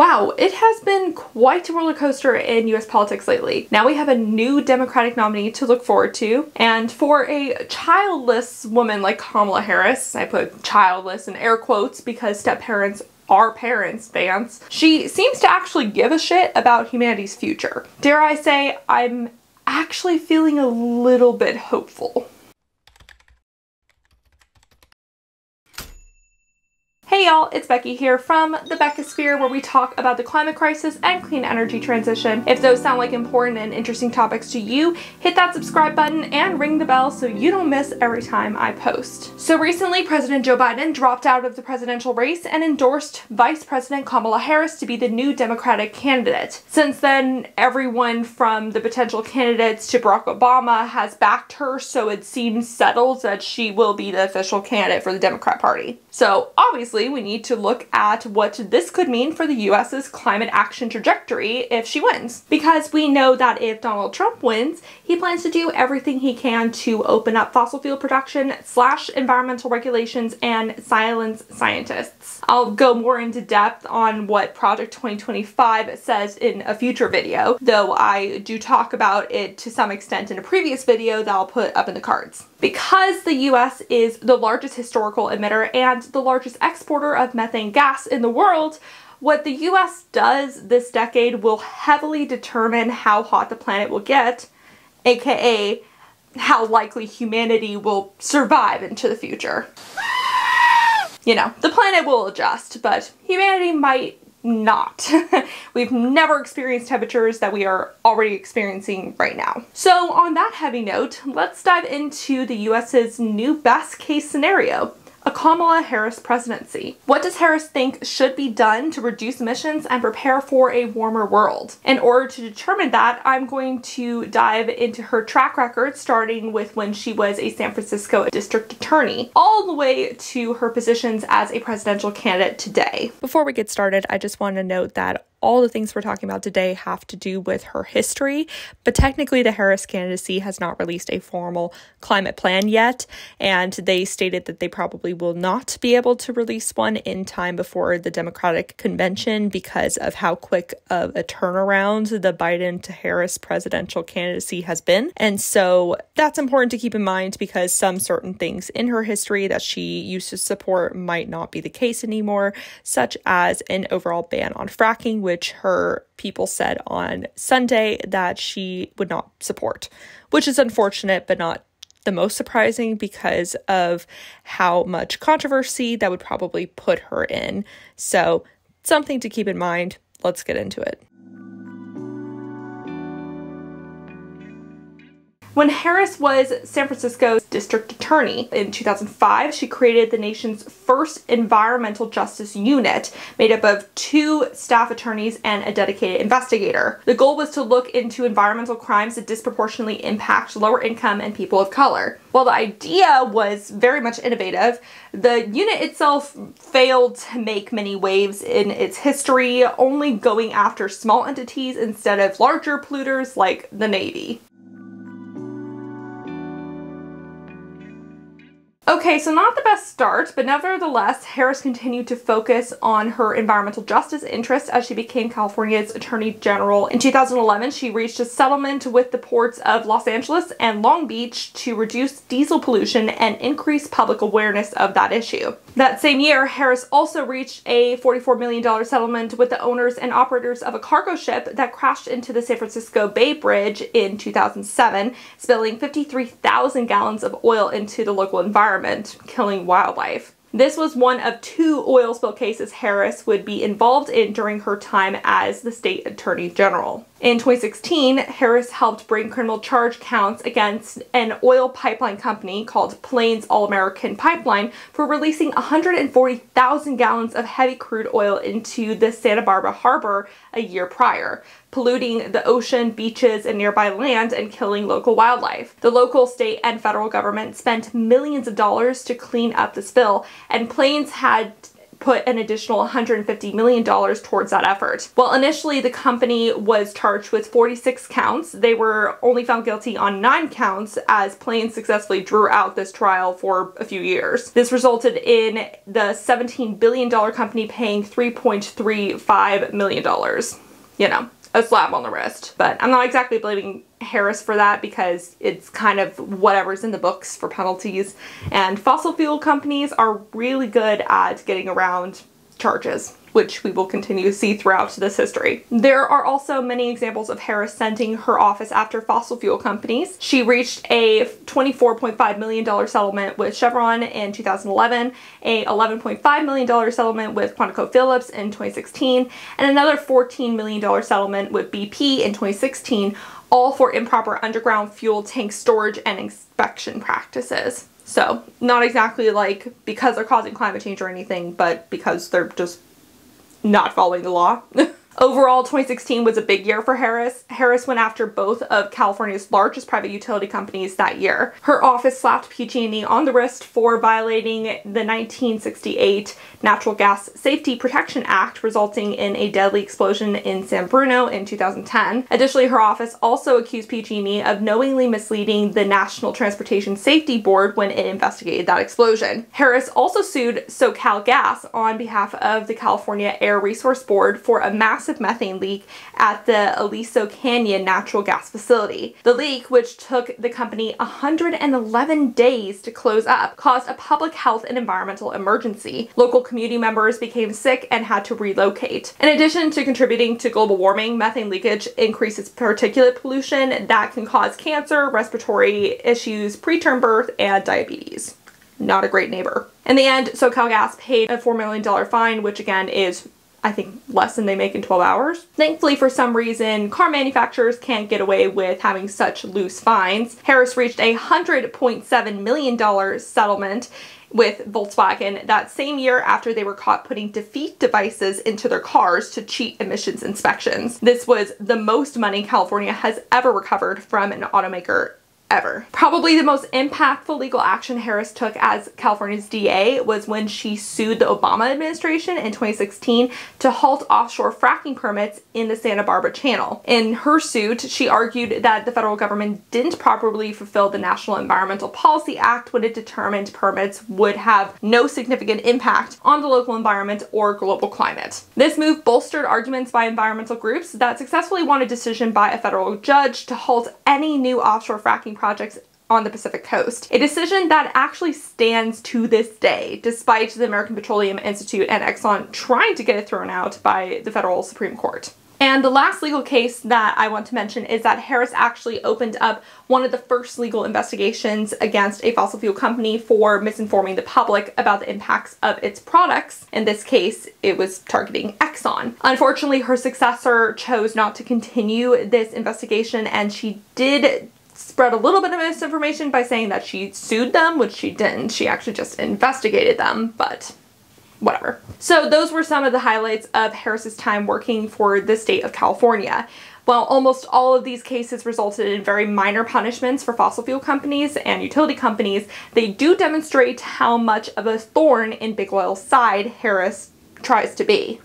Wow, it has been quite a roller coaster in US politics lately. Now we have a new Democratic nominee to look forward to, and for a childless woman like Kamala Harris, I put childless in air quotes because step-parents are parents, Vance, she seems to actually give a shit about humanity's future. Dare I say, I'm actually feeling a little bit hopeful. Hey y'all, it's Becky here from the Beckisphere, where we talk about the climate crisis and clean energy transition. If those sound like important and interesting topics to you, hit that subscribe button and ring the bell so you don't miss every time I post. So recently, President Joe Biden dropped out of the presidential race and endorsed Vice President Kamala Harris to be the new Democratic candidate. Since then, everyone from the potential candidates to Barack Obama has backed her, so it seems settled that she will be the official candidate for the Democrat Party. So obviously, we need to look at what this could mean for the US's climate action trajectory if she wins. Because we know that if Donald Trump wins, he plans to do everything he can to open up fossil fuel production, slash environmental regulations, and silence scientists. I'll go more into depth on what Project 2025 says in a future video, though I do talk about it to some extent in a previous video that I'll put up in the cards. Because the US is the largest historical emitter and the largest exporter of methane gas in the world, what the US does this decade will heavily determine how hot the planet will get, aka how likely humanity will survive into the future. You know, the planet will adjust, but humanity might not. We've never experienced temperatures that we are already experiencing right now. So on that heavy note, let's dive into the US's new best case scenario, a Kamala Harris presidency. What does Harris think should be done to reduce emissions and prepare for a warmer world? In order to determine that, I'm going to dive into her track record, starting with when she was a San Francisco district attorney, all the way to her positions as a presidential candidate today. Before we get started, I just want to note that all the things we're talking about today have to do with her history, but technically the Harris candidacy has not released a formal climate plan yet, and they stated that they probably will not be able to release one in time before the Democratic convention because of how quick of a turnaround the Biden to Harris presidential candidacy has been. And so that's important to keep in mind because some certain things in her history that she used to support might not be the case anymore, such as an overall ban on fracking, which her people said on Sunday that she would not support, which is unfortunate, but not the most surprising because of how much controversy that would probably put her in. So something to keep in mind. Let's get into it. When Harris was San Francisco's district attorney in 2005, she created the nation's first environmental justice unit, made up of 2 staff attorneys and a dedicated investigator. The goal was to look into environmental crimes that disproportionately impact lower income and people of color. While the idea was very much innovative, the unit itself failed to make many waves in its history, only going after small entities instead of larger polluters like the Navy. Okay, so not the best start, but nevertheless, Harris continued to focus on her environmental justice interests as she became California's Attorney General. In 2011, she reached a settlement with the ports of Los Angeles and Long Beach to reduce diesel pollution and increase public awareness of that issue. That same year, Harris also reached a $44 million settlement with the owners and operators of a cargo ship that crashed into the San Francisco Bay Bridge in 2007, spilling 53,000 gallons of oil into the local environment, killing wildlife. This was one of 2 oil spill cases Harris would be involved in during her time as the state attorney general. In 2016, Harris helped bring criminal charge counts against an oil pipeline company called Plains All-American Pipeline for releasing 140,000 gallons of heavy crude oil into the Santa Barbara harbor a year prior, polluting the ocean, beaches, and nearby land and killing local wildlife. The local, state, and federal government spent millions of dollars to clean up the spill, and Plains had put an additional $150 million towards that effort. Well, initially the company was charged with 46 counts. They were only found guilty on 9 counts as planes successfully drew out this trial for a few years. This resulted in the $17 billion company paying $3.35 million. You know, a slap on the wrist. But I'm not exactly blaming Harris for that because it's kind of whatever's in the books for penalties. And fossil fuel companies are really good at getting around charges, which we will continue to see throughout this history. There are also many examples of Harris sending her office after fossil fuel companies. She reached a $24.5 million settlement with Chevron in 2011, a $11.5 million settlement with ConocoPhillips in 2016, and another $14 million settlement with BP in 2016, all for improper underground fuel tank storage and inspection practices. So, not exactly like because they're causing climate change or anything, but because they're just not following the law. Overall, 2016 was a big year for Harris. Harris went after both of California's largest private utility companies that year. Her office slapped PG&E on the wrist for violating the 1968 Natural Gas Safety Protection Act, resulting in a deadly explosion in San Bruno in 2010. Additionally, her office also accused PG&E of knowingly misleading the National Transportation Safety Board when it investigated that explosion. Harris also sued SoCalGas on behalf of the California Air Resource Board for a massive methane leak at the Aliso Canyon natural gas facility. The leak, which took the company 111 days to close up, caused a public health and environmental emergency. Local community members became sick and had to relocate. In addition to contributing to global warming, methane leakage increases particulate pollution that can cause cancer, respiratory issues, preterm birth, and diabetes. Not a great neighbor. In the end, SoCalGas paid a $4 million fine, which again is I think less than they make in 12 hours. Thankfully, for some reason, car manufacturers can't get away with having such loose fines. Harris reached a $100.7 million settlement with Volkswagen that same year after they were caught putting defeat devices into their cars to cheat emissions inspections. This was the most money California has ever recovered from an automaker ever. Probably the most impactful legal action Harris took as California's DA was when she sued the Obama administration in 2016 to halt offshore fracking permits in the Santa Barbara Channel. In her suit, she argued that the federal government didn't properly fulfill the National Environmental Policy Act when it determined permits would have no significant impact on the local environment or global climate. This move bolstered arguments by environmental groups that successfully won a decision by a federal judge to halt any new offshore fracking projects on the Pacific coast. A decision that actually stands to this day, despite the American Petroleum Institute and Exxon trying to get it thrown out by the federal Supreme Court. And the last legal case that I want to mention is that Harris actually opened up one of the first legal investigations against a fossil fuel company for misinforming the public about the impacts of its products. In this case, it was targeting Exxon. Unfortunately, her successor chose not to continue this investigation, and she did spread a little bit of misinformation by saying that she sued them, which she didn't. She actually just investigated them, but whatever. So those were some of the highlights of Harris's time working for the state of California. While almost all of these cases resulted in very minor punishments for fossil fuel companies and utility companies, they do demonstrate how much of a thorn in Big Oil's side Harris tries to be.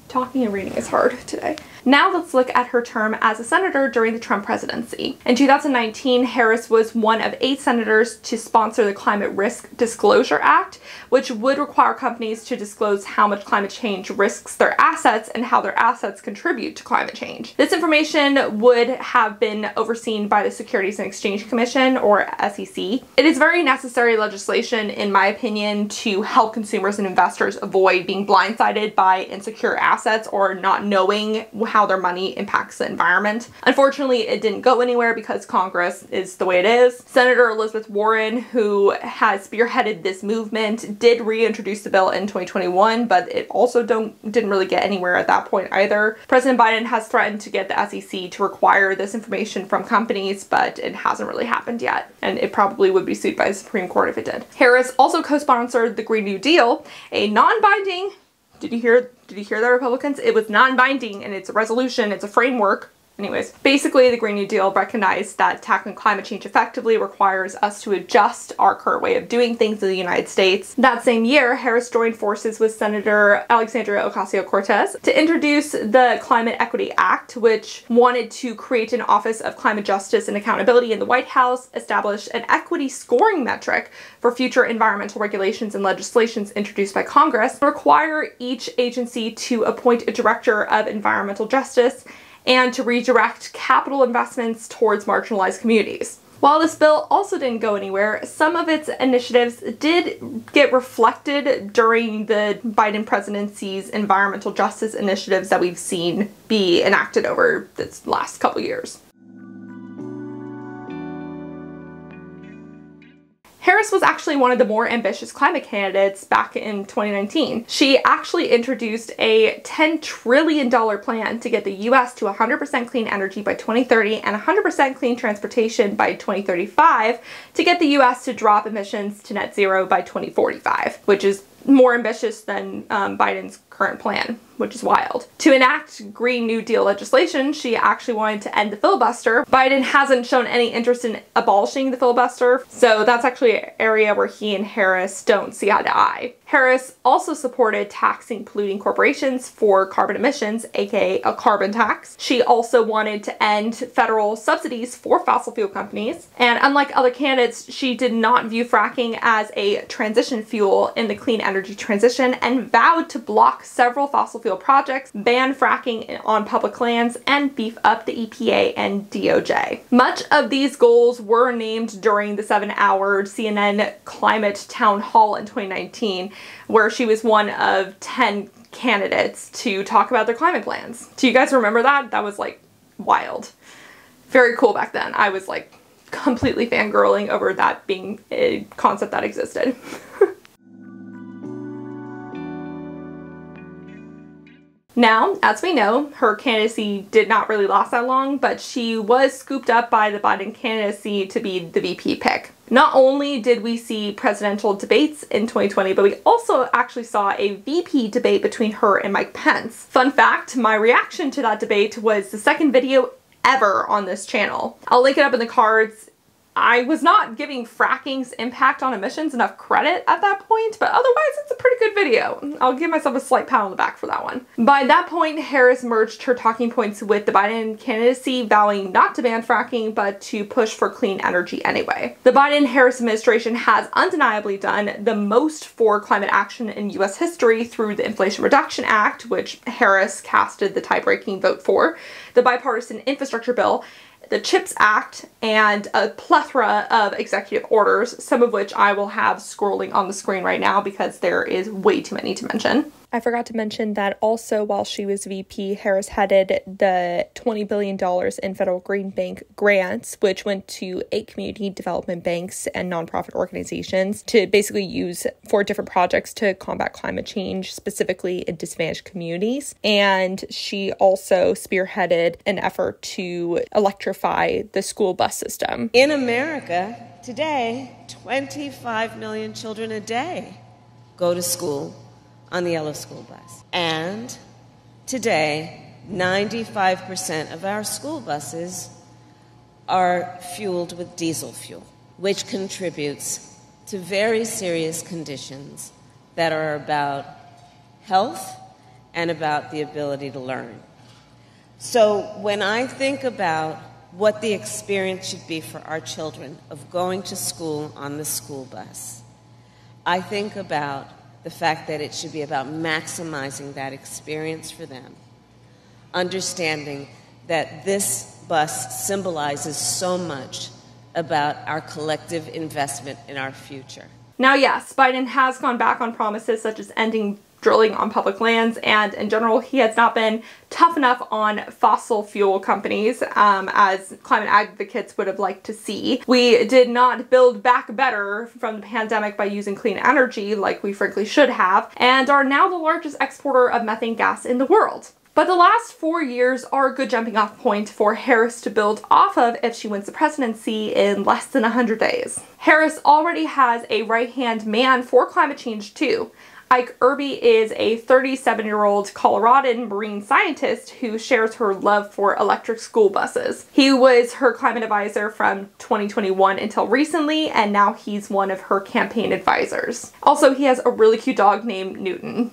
Talking and reading is hard today. Now let's look at her term as a senator during the Trump presidency. In 2019, Harris was one of 8 senators to sponsor the Climate Risk Disclosure Act, which would require companies to disclose how much climate change risks their assets and how their assets contribute to climate change. This information would have been overseen by the Securities and Exchange Commission, or SEC. It is very necessary legislation, in my opinion, to help consumers and investors avoid being blindsided by insecure assets or not knowing how their money impacts the environment. Unfortunately, it didn't go anywhere because Congress is the way it is. Senator Elizabeth Warren, who has spearheaded this movement, did reintroduce the bill in 2021, but it also didn't really get anywhere at that point either. President Biden has threatened to get the SEC to require this information from companies, but it hasn't really happened yet, and it probably would be sued by the Supreme Court if it did. Harris also co-sponsored the Green New Deal, a non-binding, did you hear that, Republicans? It was non-binding, and it's a resolution, it's a framework Anyways, basically the Green New Deal recognized that tackling climate change effectively requires us to adjust our current way of doing things in the United States. That same year, Harris joined forces with Senator Alexandria Ocasio-Cortez to introduce the Climate Equity Act, which wanted to create an Office of Climate Justice and Accountability in the White House, establish an equity scoring metric for future environmental regulations and legislations introduced by Congress, require each agency to appoint a director of environmental justice, and to redirect capital investments towards marginalized communities. While this bill also didn't go anywhere, some of its initiatives did get reflected during the Biden presidency's environmental justice initiatives that we've seen be enacted over this last couple years. Harris was actually one of the more ambitious climate candidates back in 2019. She actually introduced a $10 trillion plan to get the US to 100% clean energy by 2030 and 100% clean transportation by 2035 to get the US to drop emissions to net zero by 2045, which is more ambitious than Biden's current plan, which is wild. To enact Green New Deal legislation, she actually wanted to end the filibuster. Biden hasn't shown any interest in abolishing the filibuster, so that's actually an area where he and Harris don't see eye to eye. Harris also supported taxing polluting corporations for carbon emissions, aka a carbon tax. She also wanted to end federal subsidies for fossil fuel companies. And unlike other candidates, she did not view fracking as a transition fuel in the clean energy transition and vowed to block several fossil fuel projects, ban fracking on public lands, and beef up the EPA and DOJ. Much of these goals were named during the 7-hour CNN climate town hall in 2019, where she was one of 10 candidates to talk about their climate plans. Do you guys remember that? That was like wild. Very cool back then. I was like completely fangirling over that being a concept that existed. Now, as we know, her candidacy did not really last that long, but she was scooped up by the Biden candidacy to be the VP pick. Not only did we see presidential debates in 2020, but we also actually saw a VP debate between her and Mike Pence. Fun fact, my reaction to that debate was the second video ever on this channel. I'll link it up in the cards. I was not giving fracking's impact on emissions enough credit at that point, but otherwise it's a pretty good video. I'll give myself a slight pat on the back for that one. By that point, Harris merged her talking points with the Biden candidacy, vowing not to ban fracking, but to push for clean energy anyway. The Biden-Harris administration has undeniably done the most for climate action in US history through the Inflation Reduction Act, which Harris casted the tie-breaking vote for, the bipartisan infrastructure bill, the CHIPS Act, and a plethora of executive orders, some of which I will have scrolling on the screen right now because there is way too many to mention. I forgot to mention that also while she was VP, Harris headed the $20 billion in federal Green Bank grants, which went to 8 community development banks and nonprofit organizations to basically use for different projects to combat climate change, specifically in disadvantaged communities. And she also spearheaded an effort to electrify the school bus system. In America today, 25 million children a day go to school on the yellow school bus. And today, 95% of our school buses are fueled with diesel fuel, which contributes to very serious conditions that are about health and about the ability to learn. So when I think about what the experience should be for our children of going to school on the school bus, I think about the fact that it should be about maximizing that experience for them, understanding that this bus symbolizes so much about our collective investment in our future. Now, yes, Biden has gone back on promises such as ending drilling on public lands, and in general, he has not been tough enough on fossil fuel companies, as climate advocates would have liked to see. We did not build back better from the pandemic by using clean energy like we frankly should have, and are now the largest exporter of methane gas in the world. But the last 4 years are a good jumping off point for Harris to build off of if she wins the presidency in less than 100 days. Harris already has a right-hand man for climate change too. Ike Irby is a 37-year-old Coloradan marine scientist who shares her love for electric school buses. He was her climate advisor from 2021 until recently, and now he's one of her campaign advisors. Also, he has a really cute dog named Newton.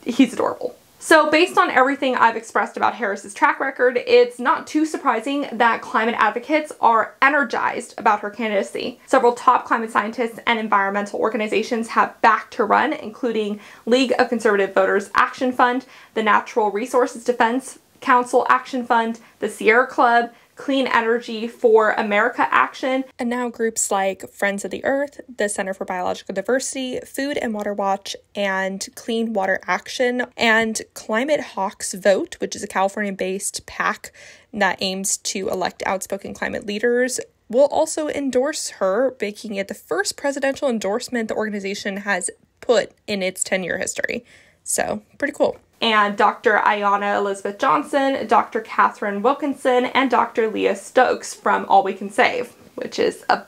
He's adorable. So based on everything I've expressed about Harris's track record, it's not too surprising that climate advocates are energized about her candidacy. Several top climate scientists and environmental organizations have backed her run, including League of Conservative Voters Action Fund, the Natural Resources Defense Council Action Fund, the Sierra Club, Clean Energy for America Action, and now groups like Friends of the Earth, the Center for Biological Diversity, Food and Water Watch, and Clean Water Action, and Climate Hawks Vote, which is a California-based PAC that aims to elect outspoken climate leaders, will also endorse her, making it the first presidential endorsement the organization has put in its 10-year history. So, pretty cool. And Dr. Ayanna Elizabeth Johnson, Dr. Catherine Wilkinson, and Dr. Leah Stokes from All We Can Save, which is a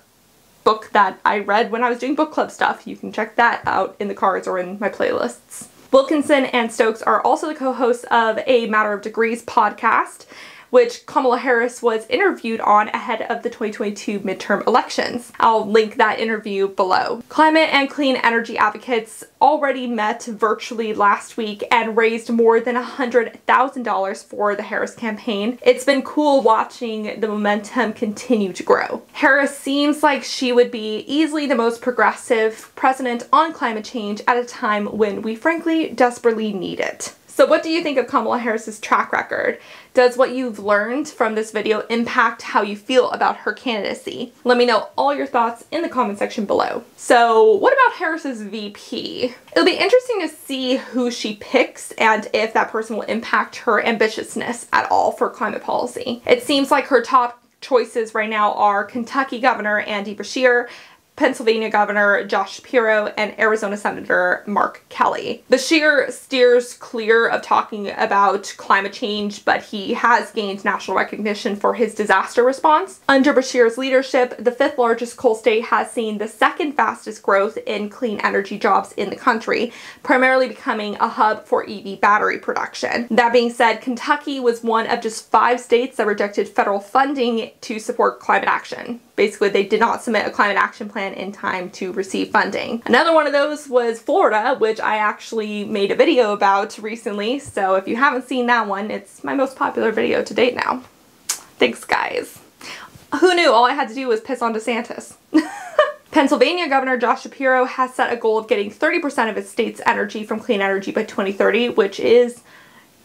book that I read when I was doing book club stuff. You can check that out in the cards or in my playlists. Wilkinson and Stokes are also the co-hosts of A Matter of Degrees podcast, which Kamala Harris was interviewed on ahead of the 2022 midterm elections. I'll link that interview below. Climate and clean energy advocates already met virtually last week and raised more than $100,000 for the Harris campaign. It's been cool watching the momentum continue to grow. Harris seems like she would be easily the most progressive president on climate change at a time when we frankly desperately need it. So what do you think of Kamala Harris's track record? Does what you've learned from this video impact how you feel about her candidacy? Let me know all your thoughts in the comment section below. So what about Harris's VP? It'll be interesting to see who she picks and if that person will impact her ambitiousness at all for climate policy. It seems like her top choices right now are Kentucky Governor Andy Beshear, Pennsylvania Governor Josh Shapiro, and Arizona Senator Mark Kelly. Beshear steers clear of talking about climate change, but he has gained national recognition for his disaster response. Under Beshear's leadership, the 5th largest coal state has seen the 2nd fastest growth in clean energy jobs in the country, primarily becoming a hub for EV battery production. That being said, Kentucky was one of just 5 states that rejected federal funding to support climate action. Basically, they did not submit a climate action plan in time to receive funding. Another one of those was Florida, which I actually made a video about recently. So if you haven't seen that one, it's my most popular video to date now. Thanks, guys. Who knew all I had to do was piss on DeSantis? Pennsylvania Governor Josh Shapiro has set a goal of getting 30% of its state's energy from clean energy by 2030, which is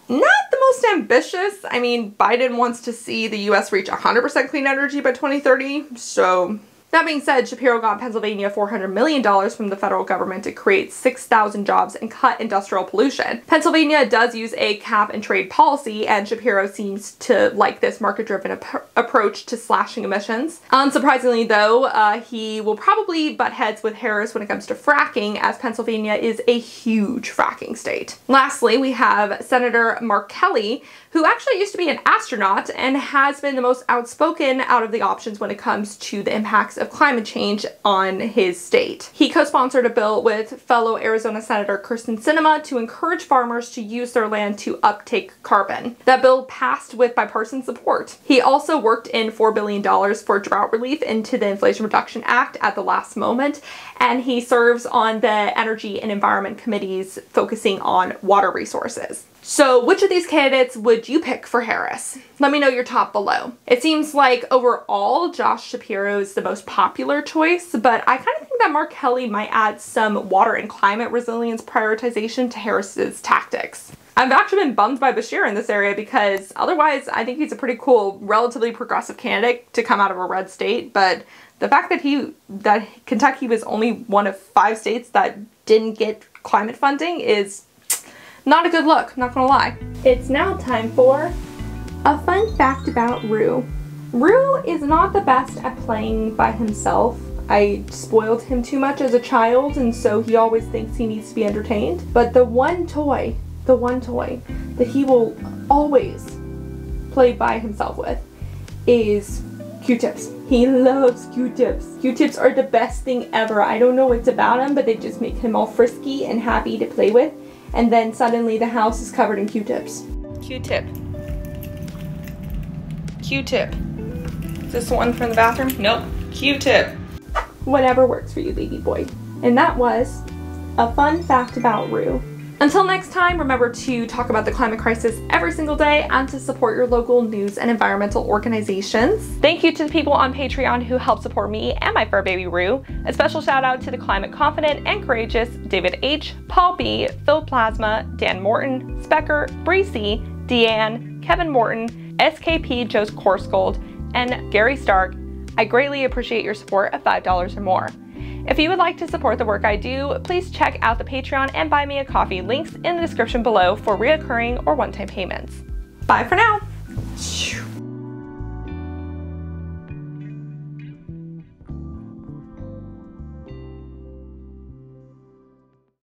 not the most ambitious. I mean, Biden wants to see the US reach 100% clean energy by 2030, so that being said, Shapiro got Pennsylvania $400 million from the federal government to create 6,000 jobs and cut industrial pollution. Pennsylvania does use a cap and trade policy, and Shapiro seems to like this market-driven approach to slashing emissions. Unsurprisingly though, he will probably butt heads with Harris when it comes to fracking, as Pennsylvania is a huge fracking state. Lastly, we have Senator Mark Kelly, who actually used to be an astronaut and has been the most outspoken out of the options when it comes to the impacts of climate change on his state. He co-sponsored a bill with fellow Arizona Senator Kyrsten Sinema to encourage farmers to use their land to uptake carbon. That bill passed with bipartisan support. He also worked in $4 billion for drought relief into the Inflation Reduction Act at the last moment, and he serves on the Energy and Environment Committees focusing on water resources. So which of these candidates would you pick for Harris? Let me know your top below. It seems like overall Josh Shapiro is the most popular choice, but I kind of think that Mark Kelly might add some water and climate resilience prioritization to Harris's tactics. I've actually been bummed by Beshear in this area because otherwise I think he's a pretty cool, relatively progressive candidate to come out of a red state, but the fact that Kentucky was only one of 5 states that didn't get climate funding is not a good look, not gonna lie. It's now time for a fun fact about Rue. Rue is not the best at playing by himself. I spoiled him too much as a child, and so he always thinks he needs to be entertained. But the one toy that he will always play by himself with is Q-tips. He loves Q-tips. Q-tips are the best thing ever. I don't know what's about them, but they just make him all frisky and happy to play with. And then suddenly the house is covered in Q-tips. Q-tip. Q-tip. Is this the one from the bathroom? Nope. Q-tip. Whatever works for you, baby boy. And that was a fun fact about Rue. Until next time, remember to talk about the climate crisis every single day and to support your local news and environmental organizations. Thank you to the people on Patreon who help support me and my fur baby Rue. A special shout out to the climate confident and courageous David H., Paul B., Phil Plasma, Dan Morton, Specker, Bree C., Deanne, Kevin Morton, SKP Joe's Course Gold, and Gary Stark. I greatly appreciate your support of $5 or more. If you would like to support the work I do, please check out the Patreon and buy me a coffee, links in the description below for reoccurring or one-time payments. Bye for now.